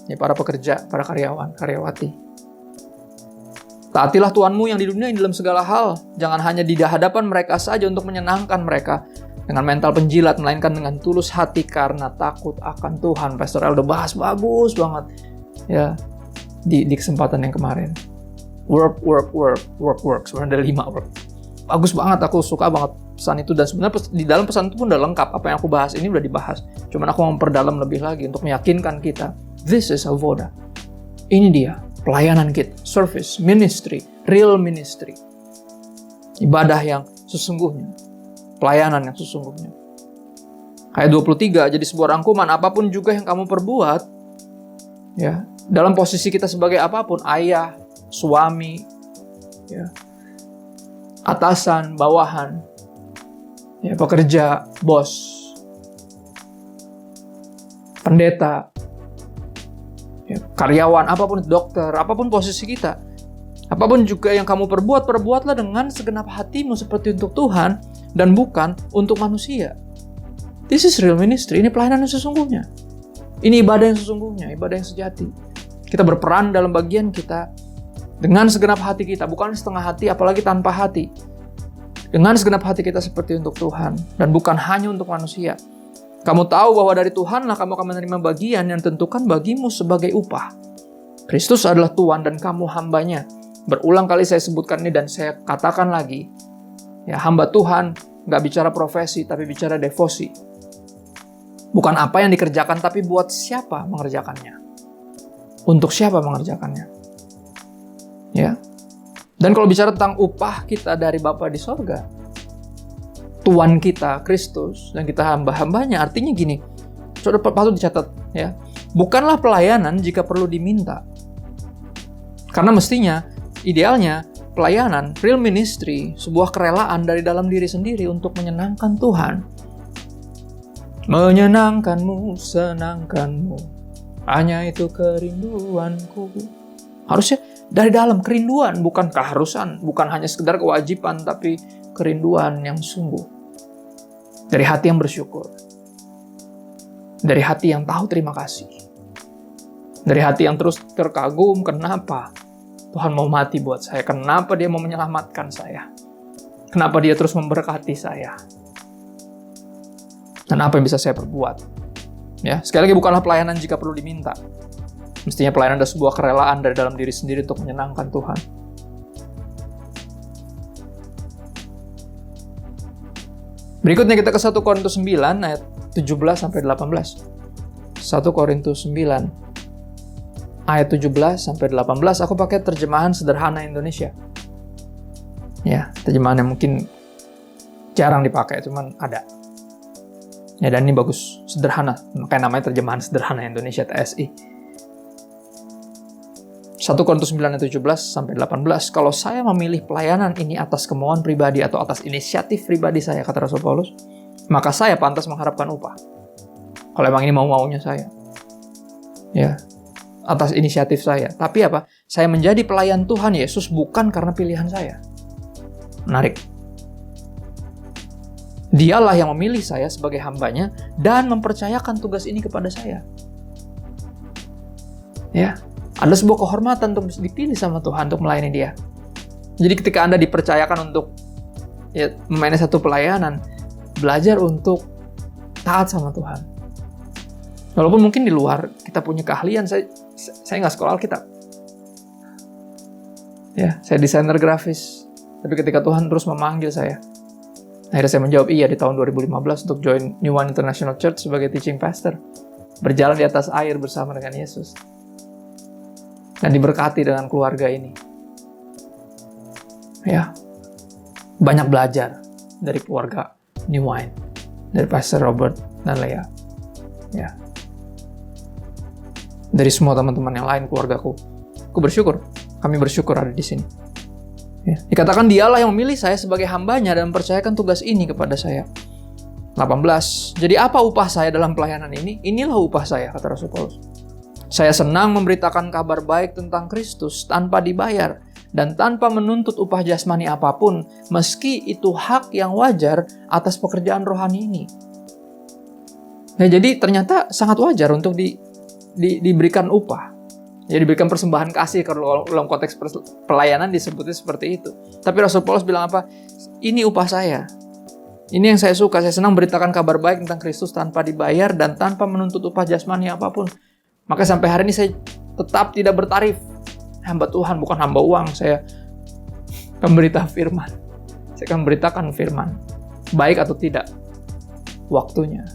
S4: ya para pekerja, para karyawan, karyawati. Taatilah Tuhanmu yang di dunia dalam segala hal. Jangan hanya di hadapan mereka saja untuk menyenangkan mereka dengan mental penjilat, melainkan dengan tulus hati karena takut akan Tuhan. Pastor El udah bahas bagus banget ya di kesempatan yang kemarin. Work. Sebenarnya ada 5 work. Bagus banget, aku suka banget pesan itu. Dan sebenarnya di dalam pesan itu pun udah lengkap. Apa yang aku bahas ini udah dibahas. Cuman aku mau memperdalam lebih lagi untuk meyakinkan kita. This is Avoda. Ini dia, pelayanan kita. Service, ministry, real ministry. Ibadah yang sesungguhnya. Pelayanan yang sesungguhnya. Ayat 23, jadi sebuah rangkuman. Apapun juga yang kamu perbuat, ya, dalam posisi kita sebagai apapun, ayah, suami, ya, atasan, bawahan, ya, pekerja, bos, pendeta, ya, karyawan, apapun, dokter, apapun posisi kita, apapun juga yang kamu perbuat, perbuatlah dengan segenap hatimu seperti untuk Tuhan dan bukan untuk manusia. This is real ministry. Ini pelayanan yang sesungguhnya. Ini ibadah yang sesungguhnya, ibadah yang sejati. Kita berperan dalam bagian kita dengan segenap hati kita, bukan setengah hati, apalagi tanpa hati. Dengan segenap hati kita seperti untuk Tuhan, dan bukan hanya untuk manusia. Kamu tahu bahwa dari Tuhanlah kamu akan menerima bagian yang tentukan bagimu sebagai upah. Kristus adalah Tuhan dan kamu hambanya. Berulang kali saya sebutkan ini dan saya katakan lagi. Ya, hamba Tuhan nggak bicara profesi, tapi bicara devosi. Bukan apa yang dikerjakan, tapi buat siapa mengerjakannya. Untuk siapa mengerjakannya. Ya. Dan kalau bicara tentang upah kita dari Bapa di sorga, Tuhan kita, Kristus, dan kita hamba-hambanya, artinya gini, saudara patut dicatat, ya. Bukanlah pelayanan jika perlu diminta. Karena mestinya, idealnya, pelayanan, real ministry, sebuah kerelaan dari dalam diri sendiri untuk menyenangkan Tuhan. Menyenangkanmu, senangkanmu, hanya itu kerinduanku. Harusnya dari dalam kerinduan, bukan keharusan, bukan hanya sekedar kewajiban, tapi kerinduan yang sungguh. Dari hati yang bersyukur. Dari hati yang tahu terima kasih. Dari hati yang terus terkagum, kenapa Tuhan mau mati buat saya? Kenapa Dia mau menyelamatkan saya? Kenapa Dia terus memberkati saya? Dan apa yang bisa saya perbuat? Ya, sekali lagi bukanlah pelayanan jika perlu diminta. Mestinya pelayanan adalah sebuah kerelaan dari dalam diri sendiri untuk menyenangkan Tuhan. Berikutnya kita ke 1 Korintus 9 ayat 17-18. 1 Korintus 9 ayat 17-18. Aku pakai terjemahan sederhana Indonesia. Ya, terjemahan yang mungkin jarang dipakai, cuman ada. Ya, dan ini bagus, sederhana. Makanya namanya terjemahan sederhana Indonesia, TSI. 1 Korintus 9 ayat 17-18. Kalau saya memilih pelayanan ini atas kemauan pribadi atau atas inisiatif pribadi saya, kata Rasul Paulus, maka saya pantas mengharapkan upah. Kalau emang ini mau-maunya saya. Ya, atas inisiatif saya. Tapi apa? Saya menjadi pelayan Tuhan Yesus bukan karena pilihan saya. Menarik. Dialah yang memilih saya sebagai hambanya dan mempercayakan tugas ini kepada saya. Ya, ada sebuah kehormatan untuk dipilih sama Tuhan untuk melayani Dia. Jadi ketika Anda dipercayakan untuk memanage satu pelayanan, belajar untuk taat sama Tuhan. Walaupun mungkin di luar kita punya keahlian, saya nggak sekolah Alkitab. Ya, saya desainer grafis. Tapi ketika Tuhan terus memanggil saya, akhirnya saya menjawab iya di tahun 2015 untuk join New One International Church sebagai teaching pastor. Berjalan di atas air bersama dengan Yesus. Dan diberkati dengan keluarga ini. Ya, banyak belajar dari keluarga New Wine, dari Pastor Robert dan Leah. Ya, dari semua teman-teman yang lain, keluargaku. Aku bersyukur, kami bersyukur ada di sini. Ya, dikatakan Dialah yang memilih saya sebagai hambanya dan mempercayakan tugas ini kepada saya. 18. Jadi apa upah saya dalam pelayanan ini? Inilah upah saya, kata Rasul Paulus. Saya senang memberitakan kabar baik tentang Kristus tanpa dibayar. dan tanpa menuntut upah jasmani apapun, meski itu hak yang wajar atas pekerjaan rohani ini. Nah, jadi ternyata sangat wajar untuk diberikan upah. Ya, diberikan persembahan kasih, kalau dalam konteks pelayanan disebutnya seperti itu. Tapi Rasul Paulus bilang apa? Ini upah saya. Ini yang saya suka. Saya senang beritakan kabar baik tentang Kristus tanpa dibayar dan tanpa menuntut upah jasmani apapun. Maka sampai hari ini saya tetap tidak bertarif. Hamba Tuhan, bukan hamba uang. Saya pemberita firman. Saya akan memberitakan firman. Baik atau tidak waktunya.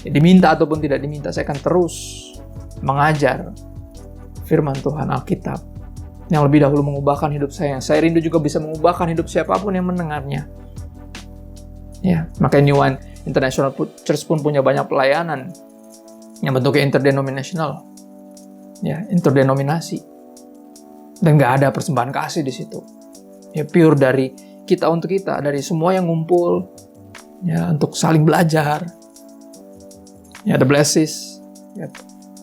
S4: Ya, diminta ataupun tidak diminta, saya akan terus mengajar firman Tuhan, Alkitab, yang lebih dahulu mengubahkan hidup saya. Saya rindu juga bisa mengubahkan hidup siapapun yang mendengarnya. Ya, makanya New Wine International Church pun punya banyak pelayanan yang bentuknya interdenominational, ya, interdenominasi, dan nggak ada persembahan kasih di situ. Ya, pure dari kita untuk kita, dari semua yang ngumpul, ya, untuk saling belajar. Ya, ada blesses, ya,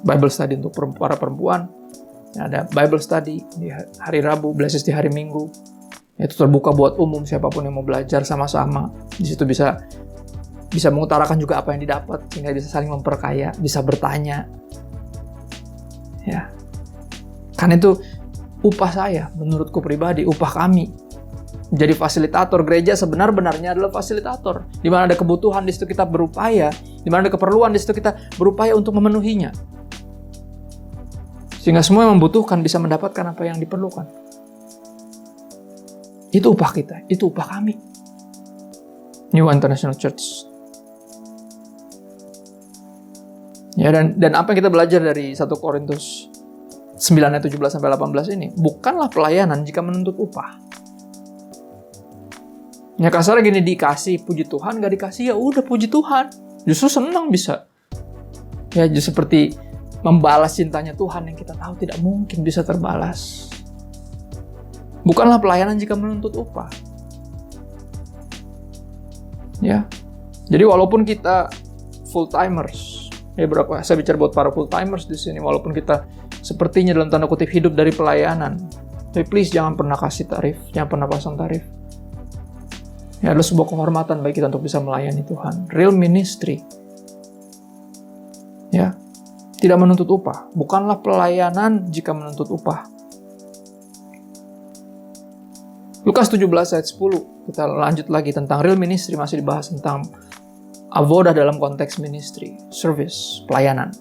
S4: Bible study untuk para perempuan. Ya, ada Bible study di hari Rabu, blesses di hari Minggu. Itu terbuka buat umum, siapapun yang mau belajar sama-sama. Di situ bisa mengutarakan juga apa yang didapat, sehingga bisa saling memperkaya, bisa bertanya. Ya, kan itu upah saya, menurutku pribadi, upah kami. Jadi fasilitator gereja sebenar-benarnya adalah fasilitator. Di mana ada kebutuhan, di situ kita berupaya. Di mana ada keperluan, di situ kita berupaya untuk memenuhinya. Sehingga semua yang membutuhkan bisa mendapatkan apa yang diperlukan. Itu upah kita, itu upah kami. New International Church. Ya, dan apa yang kita belajar dari 1 Korintus 9 ayat 17-18 ini, bukanlah pelayanan jika menuntut upah. Ya, kasarnya gini, dikasih puji Tuhan, gak dikasih ya udah puji Tuhan. Justru senang bisa. Ya, justru seperti membalas cintanya Tuhan yang kita tahu tidak mungkin bisa terbalas. Bukanlah pelayanan jika menuntut upah. Ya. Jadi walaupun kita full timers, ya, saya bicara buat para full timers di sini, walaupun kita sepertinya dalam tanda kutip hidup dari pelayanan, tapi please jangan pernah kasih tarif, jangan pernah pasang tarif. Ya, adalah sebuah kehormatan bagi kita untuk bisa melayani Tuhan. Real ministry. Ya. Tidak menuntut upah. Bukanlah pelayanan jika menuntut upah. Lukas 17 ayat 10. Kita lanjut lagi tentang real ministry. Masih dibahas tentang avoda dalam konteks ministry. Service, pelayanan.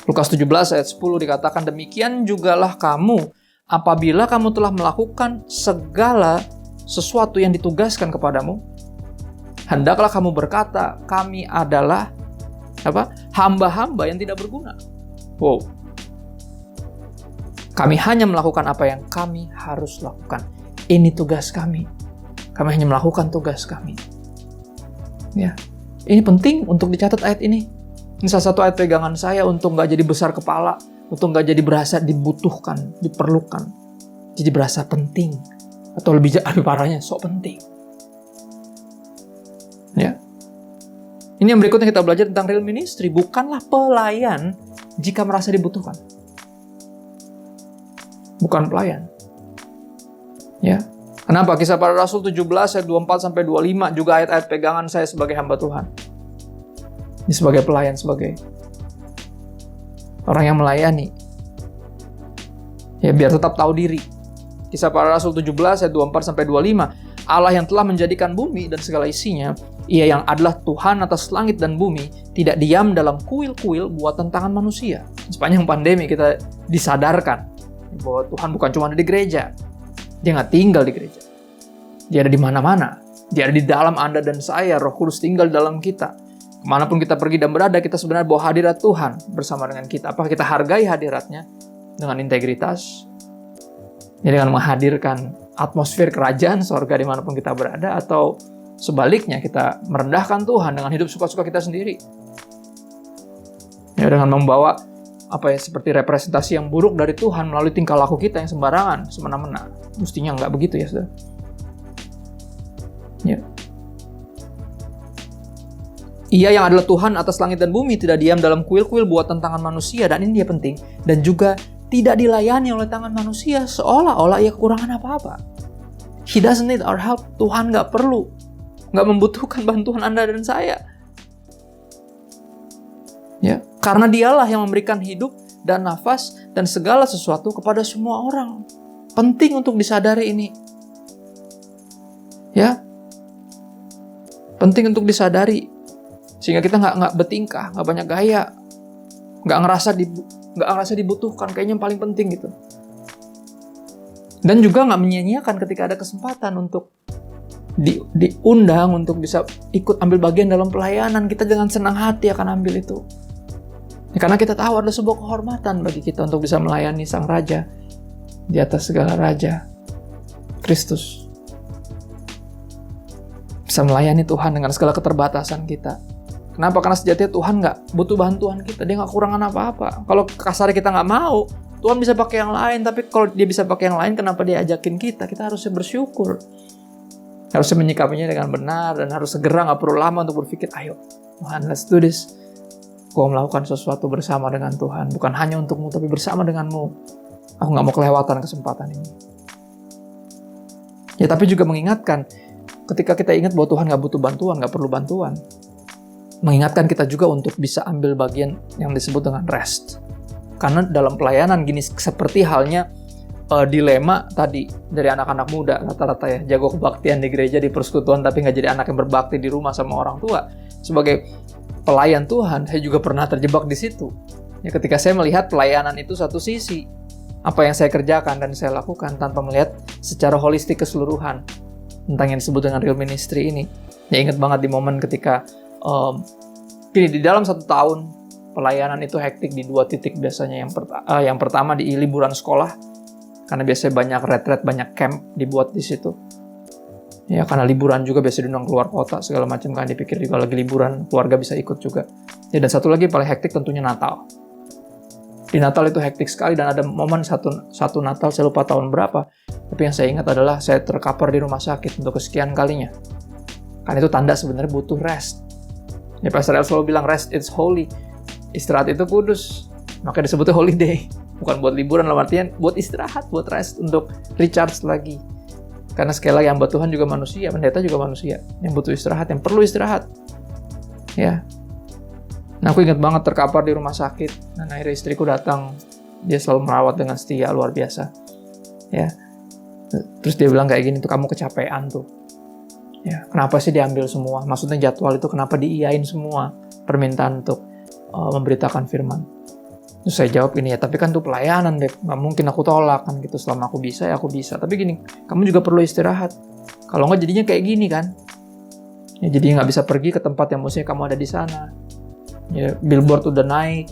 S4: Lukas 17 ayat 10 dikatakan, demikian jugalah kamu apabila kamu telah melakukan segala sesuatu yang ditugaskan kepadamu. Hendaklah kamu berkata, kami adalah hamba-hamba yang tidak berguna. Wow. Kami hanya melakukan apa yang kami harus lakukan. Ini tugas kami. Kami hanya melakukan tugas kami. Ya, ini penting untuk dicatat ayat ini. Ini salah satu ayat pegangan saya untuk nggak jadi besar kepala, untuk nggak jadi berasa dibutuhkan, diperlukan, jadi berasa penting, atau lebih parahnya sok penting. Ya. Ini yang berikutnya kita belajar tentang real ministry. Bukanlah pelayan jika merasa dibutuhkan. Bukan pelayan. Ya. Kenapa? Kisah Para Rasul 17 ayat 24-25 juga ayat-ayat pegangan saya sebagai hamba Tuhan. Ini sebagai pelayan, sebagai orang yang melayani. Ya, biar tetap tahu diri. Kisah Para Rasul 17 ayat 24-25. Allah yang telah menjadikan bumi dan segala isinya, Ia yang adalah Tuhan atas langit dan bumi, tidak diam dalam kuil-kuil buatan tangan manusia. Sepanjang pandemi kita disadarkan bahwa Tuhan bukan cuma ada di gereja. Dia nggak tinggal di gereja. Dia ada di mana-mana. Dia ada di dalam Anda dan saya. Roh Kudus tinggal di dalam kita. Kemanapun kita pergi dan berada, kita sebenarnya bawa hadirat Tuhan bersama dengan kita. Apakah kita hargai hadiratnya dengan integritas? Ya, dengan menghadirkan atmosfer kerajaan sorga dimanapun kita berada, atau sebaliknya kita merendahkan Tuhan dengan hidup suka-suka kita sendiri. Ya, dengan membawa seperti representasi yang buruk dari Tuhan melalui tingkah laku kita yang sembarangan, semena-mena. Mestinya nggak begitu ya, saudara. Ya. Ia yang adalah Tuhan atas langit dan bumi tidak diam dalam kuil-kuil buatan tangan manusia, dan ini dia penting, dan juga tidak dilayani oleh tangan manusia, seolah-olah ia kekurangan apa-apa. He doesn't need our help. Tuhan nggak membutuhkan bantuan Anda dan saya. Ya, karena dialah yang memberikan hidup dan nafas dan segala sesuatu kepada semua orang. Penting untuk disadari ini. Ya, penting untuk disadari sehingga kita nggak bertingkah, nggak banyak gaya, nggak ngerasa dibutuhkan. Kayaknya yang paling penting gitu. Dan juga nggak menyia-nyiakan ketika ada kesempatan untuk diundang untuk bisa ikut ambil bagian dalam pelayanan. Kita dengan senang hati akan ambil itu. Ya, karena kita tahu ada sebuah kehormatan bagi kita untuk bisa melayani Sang Raja di atas segala raja, Kristus. Bisa melayani Tuhan dengan segala keterbatasan kita. Kenapa? Karena sejatinya Tuhan nggak butuh bantuan kita. Dia nggak kekurangan apa-apa. Kalau kasarnya kita nggak mau, Tuhan bisa pakai yang lain. Tapi kalau dia bisa pakai yang lain, kenapa dia ajakin kita? Kita harusnya bersyukur. Harusnya menyikapinya dengan benar dan harus segera, nggak perlu lama untuk berpikir, ayo Tuhan, let's do this. Gua melakukan sesuatu bersama dengan Tuhan. Bukan hanya untukmu, tapi bersama denganmu. Aku nggak mau kelewatan kesempatan ini. Ya, tapi juga mengingatkan, ketika kita ingat bahwa Tuhan nggak butuh bantuan, nggak perlu bantuan. Mengingatkan kita juga untuk bisa ambil bagian yang disebut dengan rest. Karena dalam pelayanan gini, seperti halnya dilema tadi dari anak-anak muda rata-rata ya, jago kebaktian di gereja, di persekutuan, tapi nggak jadi anak yang berbakti di rumah sama orang tua. Sebagai pelayan Tuhan, saya juga pernah terjebak di situ. Ya, ketika saya melihat pelayanan itu satu sisi, apa yang saya kerjakan dan saya lakukan tanpa melihat secara holistik keseluruhan tentang yang disebut dengan real ministry ini. Ya, ingat banget di momen ketika di dalam 1 tahun pelayanan itu hektik di 2 titik biasanya. Yang pertama di liburan sekolah, karena biasanya banyak retret, banyak camp dibuat di situ. Ya, karena liburan juga biasa diundang keluar kota, segala macam kan dipikir juga lagi liburan, keluarga bisa ikut juga. Ya, dan satu lagi paling hektik tentunya Natal. Di Natal itu hektik sekali dan ada momen satu Natal, saya lupa tahun berapa. Tapi yang saya ingat adalah saya terkapar di rumah sakit untuk kesekian kalinya. Karena itu tanda sebenarnya butuh rest. Ya, Pastor El selalu bilang rest is holy. Istirahat itu kudus. Maka disebutnya holiday. Bukan buat liburan, dalam artian buat istirahat, buat rest, untuk recharge lagi. Karena sekali lagi hamba Tuhan juga manusia, pendeta juga manusia yang butuh istirahat, yang perlu istirahat. Ya. Nah, aku ingat banget terkapar di rumah sakit. Dan akhirnya istriku datang. Dia selalu merawat dengan setia, luar biasa. Ya. Terus dia bilang kayak gini, tuh kamu kecapean tuh. Ya, kenapa sih diambil semua? Maksudnya jadwal itu kenapa diiyain semua permintaan untuk memberitakan firman? Terus saya jawab ini, ya tapi kan tuh pelayanan, Beb. Nggak mungkin aku tolak kan gitu. Selama aku bisa, ya aku bisa. Tapi gini, kamu juga perlu istirahat. Kalau nggak jadinya kayak gini kan. Ya, jadi nggak bisa pergi ke tempat yang mestinya kamu ada di sana. Ya, billboard udah naik.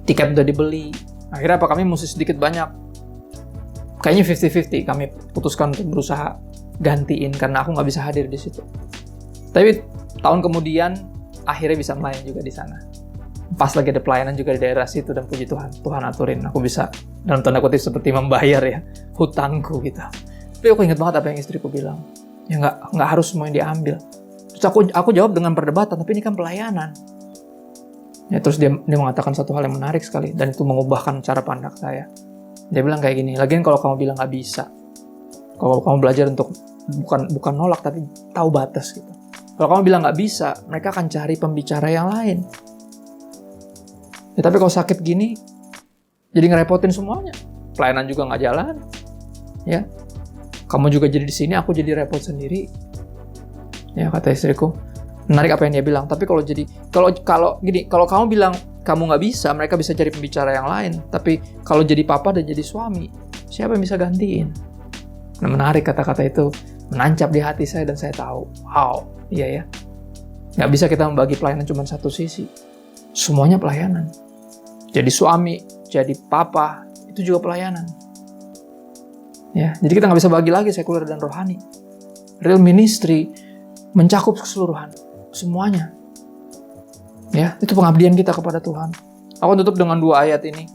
S4: Tiket udah dibeli. Akhirnya apa? Kami mesti sedikit banyak. Kayaknya 50-50. Kami putuskan untuk berusaha gantiin karena aku nggak bisa hadir di situ. Tapi tahun kemudian, akhirnya bisa melayani juga di sana. Pas lagi ada pelayanan juga di daerah situ dan puji Tuhan, Tuhan aturin aku bisa dalam tanda kutip seperti membayar ya hutangku gitu. Tapi aku ingat banget apa yang istriku bilang, ya nggak harus semuanya diambil. Terus aku jawab dengan perdebatan, tapi ini kan pelayanan. Ya, terus dia mengatakan satu hal yang menarik sekali dan itu mengubahkan cara pandang saya. Dia bilang kayak gini, lagian kalau kamu bilang nggak bisa, kalau kamu belajar untuk bukan nolak tapi tahu batas gitu. Kalau kamu bilang nggak bisa, mereka akan cari pembicara yang lain. Ya, tapi kalau sakit gini, jadi ngerepotin semuanya. Pelayanan juga nggak jalan. Ya, kamu juga jadi di sini, aku jadi repot sendiri. Ya, kata istriku. Menarik apa yang dia bilang. Tapi kalau kamu bilang kamu nggak bisa, mereka bisa cari pembicara yang lain. Tapi kalau jadi papa dan jadi suami, siapa yang bisa gantiin? Nah, menarik kata-kata itu menancap di hati saya dan saya tahu, wow, iya ya. Nggak bisa kita membagi pelayanan cuma satu sisi. Semuanya pelayanan. Jadi suami, jadi papa, itu juga pelayanan. Ya, jadi kita nggak bisa bagi lagi sekuler dan rohani. Real ministry mencakup keseluruhan, semuanya. Ya, itu pengabdian kita kepada Tuhan. Aku tutup dengan 2 ayat ini.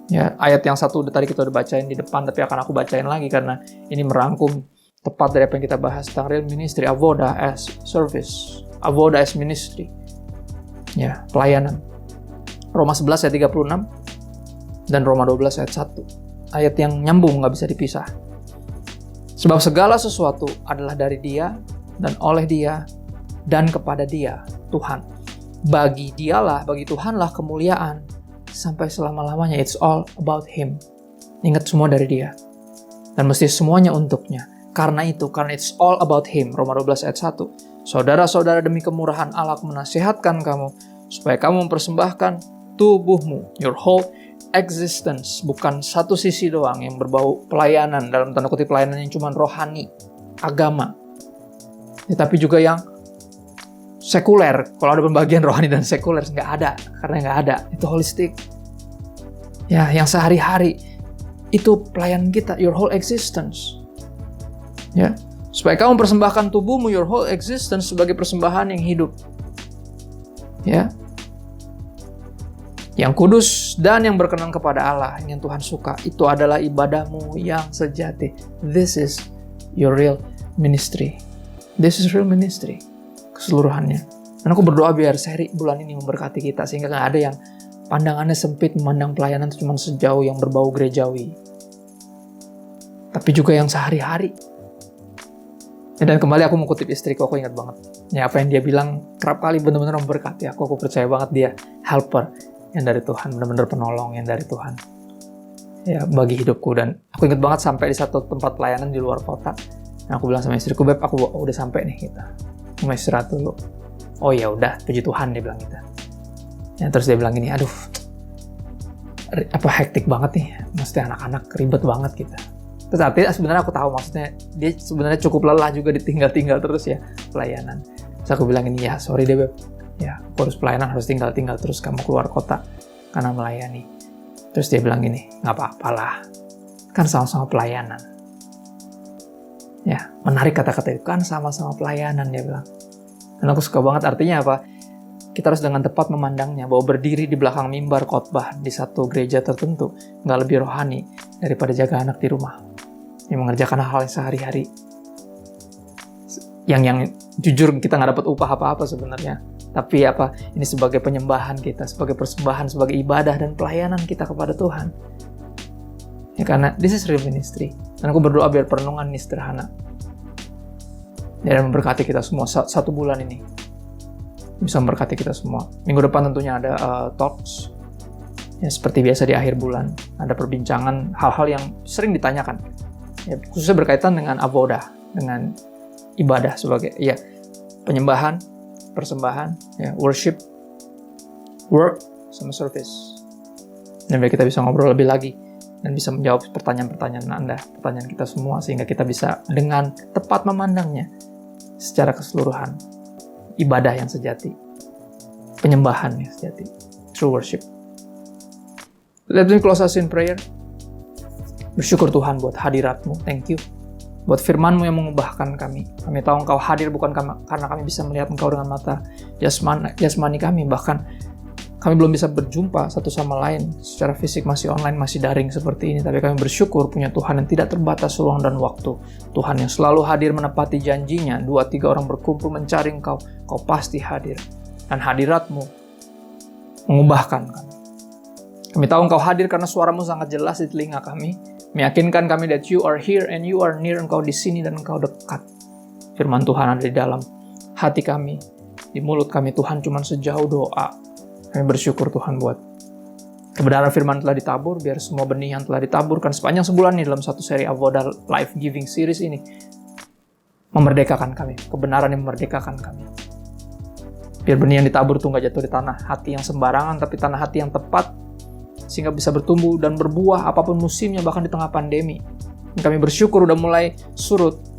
S4: Ya, ayat yang satu tadi kita udah bacain di depan, tapi akan aku bacain lagi karena ini merangkum tepat dari apa yang kita bahas tentang real ministry, avoda as service, avoda as ministry. Ya, pelayanan. Roma 11 ayat 36. Dan Roma 12 ayat 1. Ayat yang nyambung, gak bisa dipisah. Sebab segala sesuatu adalah dari Dia, dan oleh Dia, dan kepada Dia, Tuhan. Bagi Dialah, bagi Tuhanlah kemuliaan sampai selama-lamanya. It's all about Him. Ingat, semua dari Dia. Dan mesti semuanya untuknya. Karena it's all about Him. Roma 12 ayat 1. Saudara-saudara, demi kemurahan Allah, aku menasihatkan kamu supaya kamu mempersembahkan tubuhmu, your whole existence, bukan satu sisi doang yang berbau pelayanan, dalam tanda kutip pelayanan yang cuma rohani, agama, tapi juga yang sekuler. Kalau ada pembagian rohani dan sekuler, nggak ada, karena nggak ada. Itu holistik. Ya, yang sehari-hari itu pelayanan kita, your whole existence. Ya, supaya kamu persembahkan tubuhmu, your whole existence, sebagai persembahan yang hidup. Ya, yang kudus dan yang berkenan kepada Allah, yang Tuhan suka. Itu adalah ibadahmu yang sejati. This is your real ministry. This is real ministry. Keseluruhannya. Dan aku berdoa biar seri bulan ini memberkati kita, sehingga gak ada yang pandangannya sempit memandang pelayanan itu cuma sejauh yang berbau gerejawi, tapi juga yang sehari-hari. Dan kembali aku mengutip istriku, aku ingat banget. Ya, apa yang dia bilang kerap kali benar-benar memberkati aku. Aku percaya banget dia helper yang dari Tuhan, benar-benar penolong yang dari Tuhan. Ya, bagi hidupku. Dan aku ingat banget sampai di satu tempat pelayanan di luar kota. Dan aku bilang sama istriku, "Beb, aku udah sampai nih kita. Mau istirahat dulu." "Oh ya udah, puji Tuhan," dia bilang gitu. Ya, terus dia bilang gini, "Aduh, hektik banget nih. Maksudnya anak-anak ribet banget kita." Terus artinya sebenarnya aku tahu maksudnya dia sebenarnya cukup lelah juga ditinggal-tinggal terus ya pelayanan. Terus aku bilang ini, "Ya sorry deh Beb, ya aku harus pelayanan, harus tinggal-tinggal terus kamu keluar kota karena melayani." Terus dia bilang gini, "Nggak apa-apalah, kan sama-sama pelayanan." Ya, menarik kata-kata itu, kan sama-sama pelayanan, dia bilang. Dan aku suka banget, artinya apa? Kita harus dengan tepat memandangnya, bahwa berdiri di belakang mimbar khotbah di satu gereja tertentu nggak lebih rohani daripada jaga anak di rumah yang mengerjakan hal-hal sehari-hari. Yang jujur kita nggak dapat upah apa-apa sebenarnya. Tapi apa? Ini sebagai penyembahan kita, sebagai persembahan, sebagai ibadah dan pelayanan kita kepada Tuhan. Ya, karena this is real ministry. Dan aku berdoa biar perenungan ini sederhana. Dan memberkati kita semua satu bulan ini. Bisa memberkati kita semua. Minggu depan tentunya ada talks. Ya, seperti biasa di akhir bulan. Ada perbincangan hal-hal yang sering ditanyakan. Ya, khususnya berkaitan dengan avoda, dengan ibadah sebagai ya penyembahan, persembahan, ya, worship, work, sama service. Dan biar kita bisa ngobrol lebih lagi dan bisa menjawab pertanyaan-pertanyaan Anda, pertanyaan kita semua, sehingga kita bisa dengan tepat memandangnya secara keseluruhan. Ibadah yang sejati, penyembahan yang sejati, true worship. Let me close us in prayer. Bersyukur Tuhan buat hadirat-Mu, thank you. Buat firman-Mu yang mengubahkan kami. Kami tahu Engkau hadir bukan karena kami bisa melihat Engkau dengan mata jasmani kami, bahkan kami belum bisa berjumpa satu sama lain secara fisik, masih online, masih daring seperti ini. Tapi kami bersyukur punya Tuhan yang tidak terbatas ruang dan waktu. Tuhan yang selalu hadir menepati janjinya. 2-3 orang berkumpul mencari Engkau, Engkau pasti hadir. Dan hadirat-Mu mengubahkan kami. Kami tahu Engkau hadir karena suara-Mu sangat jelas di telinga kami. Meyakinkan kami that you are here and you are near. Engkau di sini dan Engkau dekat. Firman Tuhan ada di dalam hati kami. Di mulut kami Tuhan cuma sejauh doa. Kami bersyukur Tuhan buat kebenaran firman telah ditabur, biar semua benih yang telah ditaburkan sepanjang sebulan ini dalam satu seri Avoda Life Giving Series ini memerdekakan kami, kebenaran yang memerdekakan kami. Biar benih yang ditabur itu nggak jatuh di tanah hati yang sembarangan, tapi tanah hati yang tepat, sehingga bisa bertumbuh dan berbuah apapun musimnya, bahkan di tengah pandemi. Dan kami bersyukur udah mulai surut.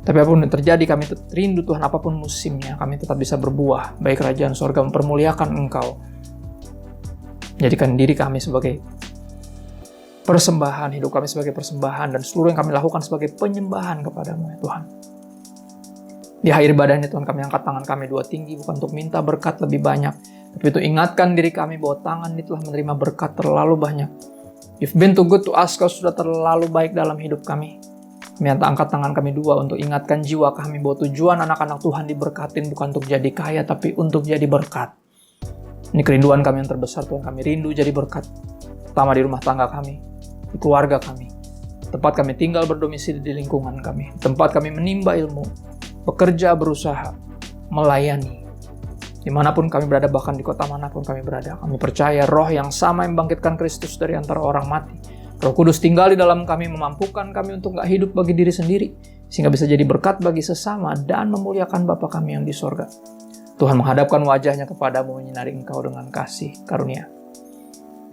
S4: Tapi apapun yang terjadi, kami rindu Tuhan, apapun musimnya, kami tetap bisa berbuah. Baik kerajaan surga mempermuliakan Engkau. Jadikan diri kami sebagai persembahan, hidup kami sebagai persembahan, dan seluruh yang kami lakukan sebagai penyembahan kepada-Mu, ya Tuhan. Di akhir ibadah ini Tuhan, kami angkat tangan kami 2 tinggi, bukan untuk minta berkat lebih banyak, tapi untuk ingatkan diri kami bahwa tangan ini telah menerima berkat terlalu banyak. You've been too good to us, Kau sudah terlalu baik dalam hidup kami. Kami angkat tangan kami 2 untuk ingatkan jiwa kami bahwa tujuan anak-anak Tuhan diberkatin bukan untuk jadi kaya, tapi untuk jadi berkat. Ini kerinduan kami yang terbesar Tuhan. Kami rindu jadi berkat, pertama di rumah tangga kami, di keluarga kami, tempat kami tinggal berdomisili di lingkungan kami, tempat kami menimba ilmu, bekerja, berusaha, melayani, dimanapun kami berada, bahkan di kota manapun kami berada. Kami percaya roh yang sama yang membangkitkan Kristus dari antara orang mati, Roh Kudus tinggal di dalam kami, memampukan kami untuk gak hidup bagi diri sendiri, sehingga bisa jadi berkat bagi sesama dan memuliakan Bapa kami yang di sorga. Tuhan menghadapkan wajahnya kepadamu, menyinari engkau dengan kasih karunia.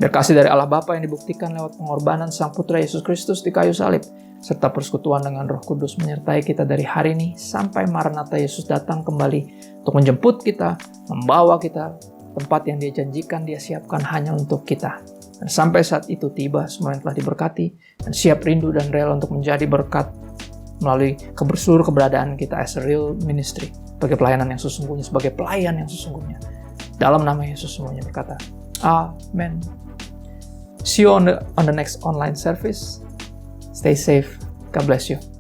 S4: Biar kasih dari Allah Bapa yang dibuktikan lewat pengorbanan Sang Putra Yesus Kristus di kayu salib, serta persekutuan dengan Roh Kudus menyertai kita dari hari ini sampai Maranatha Yesus datang kembali untuk menjemput kita, membawa kita tempat yang Dia janjikan, Dia siapkan hanya untuk kita. Dan sampai saat itu tiba, semua yang telah diberkati dan siap rindu dan rela untuk menjadi berkat melalui seluruh keberadaan kita as a real ministry, sebagai pelayanan yang sesungguhnya, sebagai pelayan yang sesungguhnya. Dalam nama Yesus semuanya berkata, Amen. See you on the next online service. Stay safe. God bless you.